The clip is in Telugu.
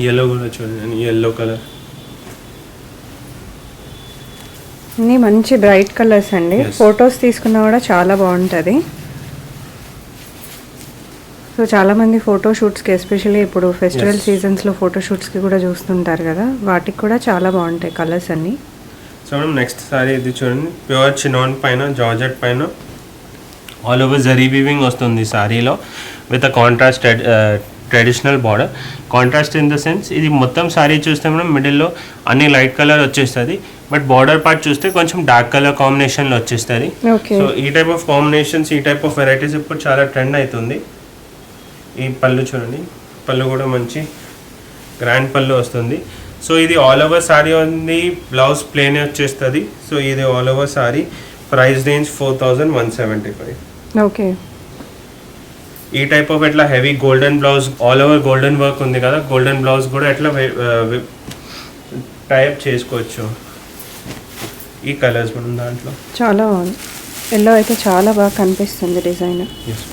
yellow కూడా చూడండి, yellow కలర్. అన్నీ మంచి బ్రైట్ కలర్స్ అండి. ఫొటోస్ తీసుకున్నా కూడా చాలా బాగుంటుంది. సో చాలామంది ఫోటోషూట్స్కి ఎస్పెషల్లీ ఇప్పుడు ఫెస్టివల్ సీజన్స్లో ఫోటోషూట్స్కి కూడా చూస్తుంటారు కదా, వాటికి కూడా చాలా బాగుంటాయి కలర్స్ అన్నీ. సో మేడం నెక్స్ట్ సారీ ఇది చూడండి, ప్యూర్ చినాన్ పైన జార్జెట్ పైన ఆల్ ఓవర్ జరీ వీవింగ్ వస్తుంది సారీలో with a contrast traditional border. Contrast in the sense ఇది మొత్తం సారీ చూస్తే మనం మిడిల్లో అన్ని లైట్ కలర్ వచ్చేస్తుంది, బట్ బార్డర్ పార్ట్ చూస్తే కొంచెం డార్క్ కలర్ కాంబినేషన్లో వచ్చేస్తుంది. సో ఈ టైప్ ఆఫ్ కాంబినేషన్స్, ఈ టైప్ ఆఫ్ వెరైటీస్ ఇప్పుడు చాలా ట్రెండ్ అవుతుంది. ఈ పళ్ళు చూడండి, పళ్ళు కూడా మంచి గ్రాండ్ పళ్ళు వస్తుంది. సో ఇది ఆల్ ఓవర్ సారీ ఉంది, బ్లౌజ్ ప్లేన్ వచ్చేస్తుంది. సో ఇది all over sorry, price range 4175. Okay. ఈ టైప్ ఆఫ్ ఎట్లా heavy golden blouse, all over golden work ఉంది కదా, గోల్డెన్ బ్లౌజ్ కూడా ఎట్లా టైప్ చేసుకోవచ్చు. ఈ కలర్స్ మనం దాంట్లో చాలా ఎల్లో అయితే చాలా బాగా కనిపిస్తుంది డిజైన్. ఎస్.